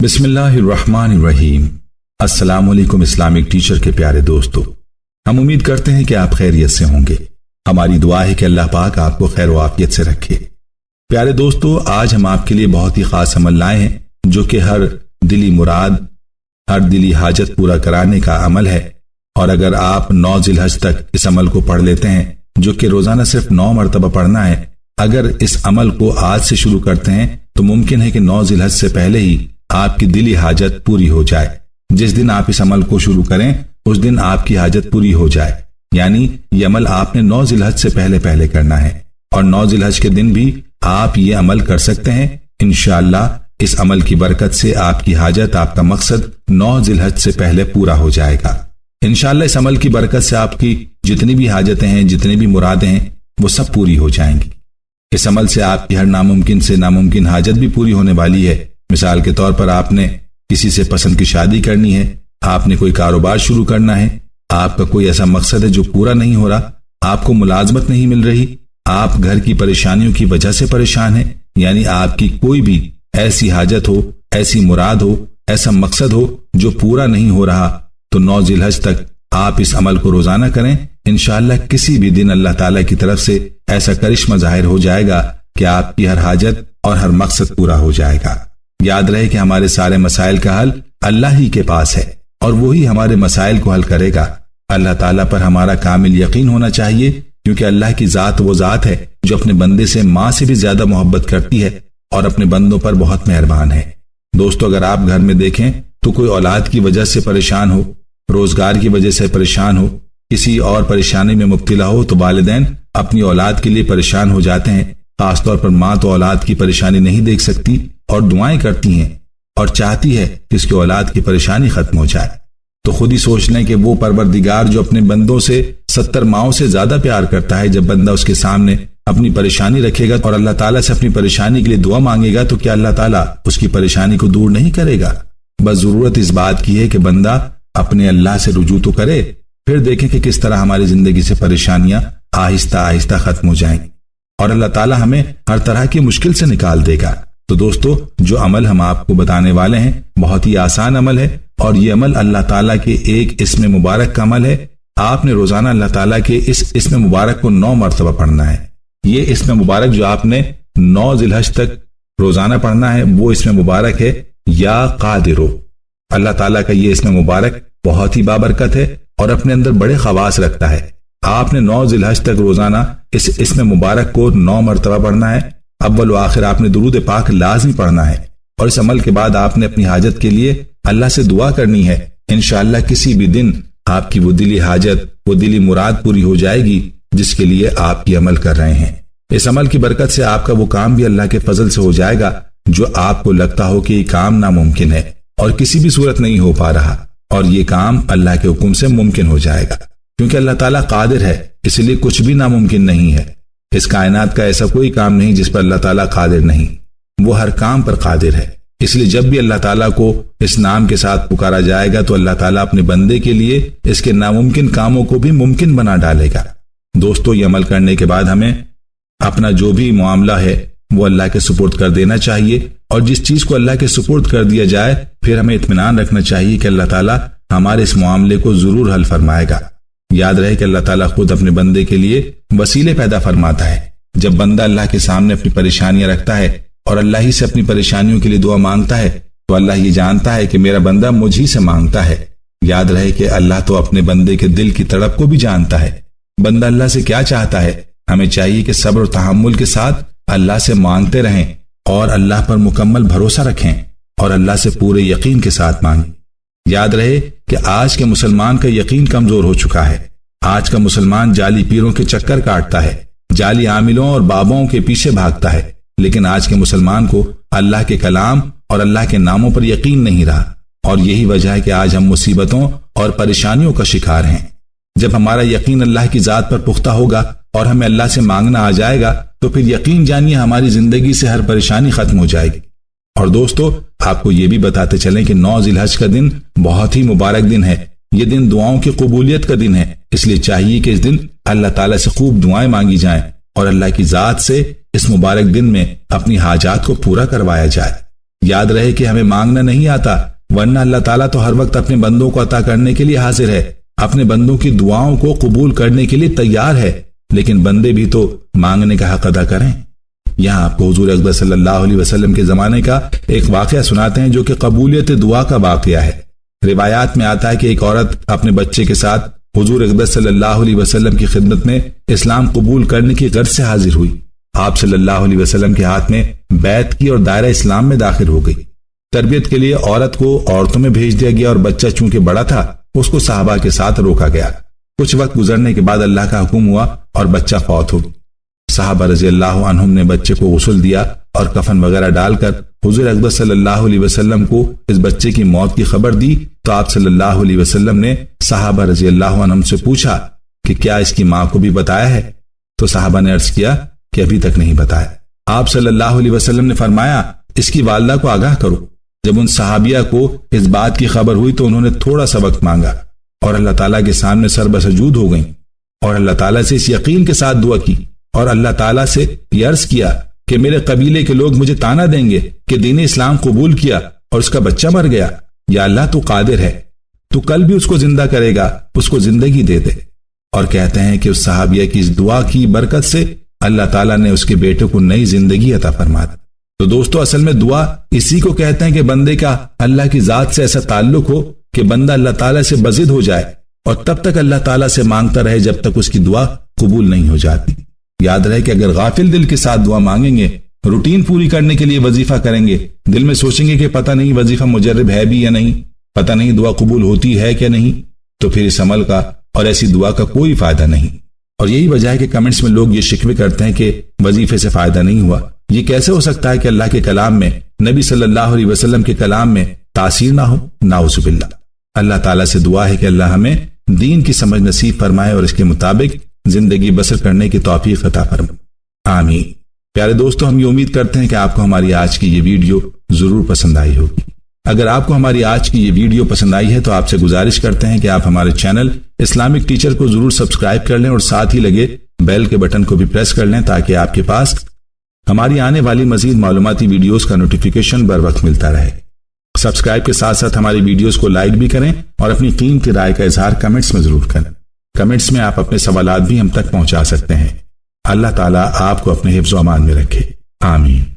बिस्मिल्लाहिर्रहमानिर्रहीम। अस्सलाम वालेकुम इस्लामिक टीचर के प्यारे दोस्तों, हम उम्मीद करते हैं कि आप खैरियत से होंगे। हमारी दुआ है कि अल्लाह पाक आपको खैर व आफियत से रखे। प्यारे दोस्तों, आज हम आपके लिए बहुत ही खास अमल लाए हैं जो कि हर दिली मुराद, हर दिली हाजत पूरा कराने का अमल है। और अगर आप 9 ज़िलहज तक इस अमल को पढ़ लेते हैं, जो कि रोजाना सिर्फ 9 मरतबा पढ़ना है, अगर इस अमल को आज से शुरू करते हैं तो मुमकिन है कि 9 ज़िलहज से पहले ही आपकी दिली हाजत पूरी हो जाए। जिस दिन आप इस अमल को शुरू करें उस दिन आपकी हाजत पूरी हो जाए। यानी ये अमल आपने 9 ज़िलहज से पहले पहले करना है और 9 ज़िलहज के दिन भी आप ये अमल कर सकते हैं। इंशाअल्लाह इस अमल की बरकत से आपकी हाजत, आपका मकसद 9 ज़िलहज से पहले पूरा हो जाएगा। इंशाअल्लाह इस अमल की बरकत से आपकी जितनी भी हाजतें हैं, जितनी भी मुरादें हैं, वो सब पूरी हो जाएंगी। इस अमल से आपकी हर नामुमकिन से नामुमकिन हाजत भी पूरी होने वाली है। मिसाल के तौर पर आपने किसी से पसंद की शादी करनी है, आपने कोई कारोबार शुरू करना है, आपका कोई ऐसा मकसद है जो पूरा नहीं हो रहा, आपको मुलाजमत नहीं मिल रही, आप घर की परेशानियों की वजह से परेशान हैं, यानी आपकी कोई भी ऐसी हाजत हो, ऐसी मुराद हो, ऐसा मकसद हो जो पूरा नहीं हो रहा, तो 9 ज़िलहज तक आप इस अमल को रोजाना करें। इंशाअल्लाह किसी भी दिन अल्लाह ताला की तरफ से ऐसा करिश्मा जाहिर हो जाएगा कि आपकी हर हाजत और हर मकसद पूरा हो जाएगा। याद रहे कि हमारे सारे मसाइल का हल अल्लाह ही के पास है और वही हमारे मसाइल को हल करेगा। अल्लाह ताला पर हमारा कामिल यकीन होना चाहिए, क्योंकि अल्लाह की जात वो जात है जो अपने बंदे से माँ से भी ज्यादा मोहब्बत करती है और अपने बंदों पर बहुत मेहरबान है। दोस्तों, अगर आप घर में देखें तो कोई औलाद की वजह से परेशान हो, रोजगार की वजह से परेशान हो, किसी और परेशानी में मुब्तला हो, तो वालिदैन अपनी औलाद के लिए परेशान हो जाते हैं। खासतौर पर माँ तो औलाद की परेशानी नहीं देख सकती और दुआएं करती हैं और चाहती है कि उसकी औलाद की परेशानी खत्म हो जाए। तो खुद ही सोच लें कि वो परवरदिगार जो अपने बंदों से 70 माओं से ज्यादा प्यार करता है, जब बंदा उसके सामने अपनी परेशानी रखेगा और अल्लाह ताला से अपनी परेशानी के लिए दुआ मांगेगा, तो क्या अल्लाह ताला उसकी परेशानी को दूर नहीं करेगा? बस जरूरत इस बात की है कि बंदा अपने अल्लाह से रुजू तो करे, फिर देखें कि किस तरह हमारी जिंदगी से परेशानियां आहिस्ता आहिस्ता खत्म हो जाएंगी और अल्लाह ताला हमें हर तरह की मुश्किल से निकाल देगा। तो दोस्तों, जो अमल हम आपको बताने वाले हैं बहुत ही आसान अमल है और ये अमल अल्लाह ताला के एक इस्म मुबारक का अमल है। आपने रोजाना अल्लाह ताला के इस इस्म मुबारक को 9 मरतबा पढ़ना है। ये इस्म मुबारक जो आपने 9 ज़िलहज तक रोजाना पढ़ना है, वो इस्म मुबारक है या कादिरो। अल्लाह ताला का ये इस्म मुबारक बहुत ही बाबरकत है और अपने अंदर बड़े खवास रखता है। आपने 9 ज़िलहज तक रोजाना इस इस्म मुबारक को 9 मरतबा पढ़ना है। अव्वल व आखिर आपने दुरूद पाक लाज़मी पढ़ना है और इस अमल के बाद आपने अपनी हाजत के लिए अल्लाह से दुआ करनी है। इंशाअल्लाह किसी भी दिन आपकी वो दिली हाजत, वो दिली मुराद पूरी हो जाएगी जिसके लिए आप ये अमल कर रहे हैं। इस अमल की बरकत से आपका वो काम भी अल्लाह के फजल से हो जाएगा जो आपको लगता हो कि ये काम नामुमकिन है और किसी भी सूरत नहीं हो पा रहा, और ये काम अल्लाह के हुक्म से मुमकिन हो जाएगा। क्योंकि अल्लाह ताला कादिर है, इसलिए कुछ भी नामुमकिन नहीं है। इस कायनात का ऐसा कोई काम नहीं जिस पर अल्लाह ताला कादिर नहीं, वो हर काम पर कादिर है। इसलिए जब भी अल्लाह ताला को इस नाम के साथ पुकारा जाएगा तो अल्लाह ताला अपने बंदे के लिए इसके नामुमकिन कामों को भी मुमकिन बना डालेगा। दोस्तों, ये अमल करने के बाद हमें अपना जो भी मामला है वो अल्लाह के सुपुर्द कर देना चाहिए और जिस चीज को अल्लाह के सुपुर्द कर दिया जाए फिर हमें इत्मीनान रखना चाहिए कि अल्लाह ताला हमारे इस मामले को जरूर हल फरमाएगा। याद रहे कि अल्लाह ताला खुद अपने बंदे के लिए वसीले पैदा फरमाता है। जब बंदा अल्लाह के सामने अपनी परेशानियां रखता है और अल्लाह ही से अपनी परेशानियों के लिए दुआ मांगता है, तो अल्लाह ये जानता है कि मेरा बंदा मुझ ही से मांगता है। याद रहे कि अल्लाह तो अपने बंदे के दिल की तड़प को भी जानता है। बंदा अल्लाह से क्या चाहता है, हमें चाहिए कि सब्र और तहम्मुल के साथ अल्लाह से मांगते रहें और अल्लाह पर मुकम्मल भरोसा रखें और अल्लाह से पूरे यकीन के साथ मांगें। याद रहे कि आज के मुसलमान का यकीन कमजोर हो चुका है। आज का मुसलमान जाली पीरों के चक्कर काटता है, जाली आमिलों और बाबाओं के पीछे भागता है, लेकिन आज के मुसलमान को अल्लाह के कलाम और अल्लाह के नामों पर यकीन नहीं रहा और यही वजह है कि आज हम मुसीबतों और परेशानियों का शिकार हैं। जब हमारा यकीन अल्लाह की जात पर पुख्ता होगा और हमें अल्लाह से मांगना आ जाएगा तो फिर यकीन जानिए हमारी जिंदगी से हर परेशानी खत्म हो जाएगी। और दोस्तों, आपको ये भी बताते चलें कि 9 ज़िलहज का दिन बहुत ही मुबारक दिन है। ये दिन दुआओं की कबूलियत का दिन है, इसलिए चाहिए कि इस दिन अल्लाह ताला से खूब दुआएं मांगी जाएं और अल्लाह की जात से इस मुबारक दिन में अपनी हाजात को पूरा करवाया जाए। یاد رہے کہ ہمیں مانگنا نہیں آتا، ورنہ اللہ تعالیٰ تو ہر وقت اپنے بندوں کو عطا کرنے کے لیے حاضر ہے، اپنے بندوں کی دعاؤں کو قبول کرنے کے لیے تیار ہے، لیکن بندے بھی تو مانگنے کا حق ادا کریں۔ یہاں آپ کو حضور اکبر صلی اللہ علیہ وسلم کے زمانے کا ایک واقعہ سناتے ہیں جو کہ قبولیت دعا کا واقعہ ہے۔ روایات میں آتا ہے کہ ایک عورت اپنے بچے کے ساتھ حضور اکبر صلی اللہ علیہ وسلم کی خدمت میں اسلام قبول کرنے کی غرض سے حاضر ہوئی۔ آپ صلی اللہ علیہ وسلم کے ہاتھ میں بیعت کی اور دائرہ اسلام میں داخل ہو گئی۔ تربیت کے لیے عورت کو عورتوں میں بھیج دیا گیا اور بچہ چونکہ بڑا تھا اس کو صحابہ کے ساتھ روکا گیا۔ کچھ وقت گزرنے کے بعد اللہ کا حکم ہوا اور بچہ فوت ہو گیا۔ صحابہ رضی اللہ عنہم نے بچے کو غسل دیا اور کفن وغیرہ ڈال کر حضور اکبر صلی اللہ علیہ وسلم کو اس بچے کی موت کی خبر دی تو آپ صلی اللہ علیہ وسلم نے صحابہ رضی اللہ عنہم سے پوچھا کہ کیا اس کی ماں کو بھی بتایا ہے؟ تو صحابہ نے عرض کیا کہ ابھی تک نہیں بتایا۔ آپ صلی اللہ علیہ وسلم نے فرمایا اس کی والدہ کو آگاہ کرو۔ جب ان صحابیہ کو اس بات کی خبر ہوئی تو انہوں نے تھوڑا سا وقت مانگا اور اللہ تعالیٰ کے سامنے سر بسجود ہو گئیں اور اللہ تعالیٰ سے اس یقین کے ساتھ دعا کی اور اللہ تعالیٰ سے یہ عرض کیا کہ میرے قبیلے کے لوگ مجھے تانا دیں گے کہ دین اسلام قبول کیا اور اس کا بچہ مر گیا۔ یا اللہ تو قادر ہے، تو کل بھی اس کو زندہ کرے گا، اس کو زندگی دے دے۔ اور کہتے ہیں کہ اس صحابیہ کی اس دعا کی برکت سے اللہ تعالیٰ نے اس کے بیٹے کو نئی زندگی عطا فرما دی۔ تو دوستو اصل میں دعا اسی کو کہتے ہیں کہ بندے کا اللہ کی ذات سے ایسا تعلق ہو کہ بندہ اللہ تعالیٰ سے بضد ہو جائے اور تب تک اللہ تعالیٰ سے مانگتا رہے جب تک اس کی دعا قبول نہیں ہو جاتی۔ یاد رہے کہ اگر غافل دل کے ساتھ دعا مانگیں گے، روٹین پوری کرنے کے لیے وظیفہ کریں گے، دل میں سوچیں گے کہ پتہ نہیں وظیفہ مجرب ہے بھی یا نہیں، پتہ نہیں دعا قبول ہوتی ہے کہ نہیں، تو پھر اس عمل کا اور ایسی دعا کا کوئی فائدہ نہیں۔ اور یہی وجہ ہے کہ کمنٹس میں لوگ یہ شکوے کرتے ہیں کہ وظیفے سے فائدہ نہیں ہوا۔ یہ کیسے ہو سکتا ہے کہ اللہ کے کلام میں، نبی صلی اللہ علیہ وسلم کے کلام میں تاثیر نہ ہو؟ نعوذ باللہ۔ اللہ تعالیٰ سے دعا ہے کہ اللہ ہمیں دین کی سمجھ نصیب فرمائے اور اس کے مطابق زندگی بسر کرنے کی توفیق عطا فرمائے، آمین۔ پیارے دوستو، ہم یہ امید کرتے ہیں کہ آپ کو ہماری آج کی یہ ویڈیو ضرور پسند آئی ہوگی۔ اگر آپ کو ہماری آج کی یہ ویڈیو پسند آئی ہے تو آپ سے گزارش کرتے ہیں کہ آپ ہمارے چینل اسلامک ٹیچر کو ضرور سبسکرائب کر لیں اور ساتھ ہی لگے بیل کے بٹن کو بھی پریس کر لیں تاکہ آپ کے پاس ہماری آنے والی مزید معلوماتی ویڈیوز کا نوٹیفیکیشن بر وقت ملتا رہے۔ سبسکرائب کے ساتھ ساتھ ہماری ویڈیوز کو لائک بھی کریں اور اپنی قیمتی رائے کا اظہار کمنٹس میں ضرور کریں۔ کمنٹس میں آپ اپنے سوالات بھی ہم تک پہنچا سکتے ہیں۔ اللہ تعالیٰ آپ کو اپنے حفظ و امان میں رکھے، آمین۔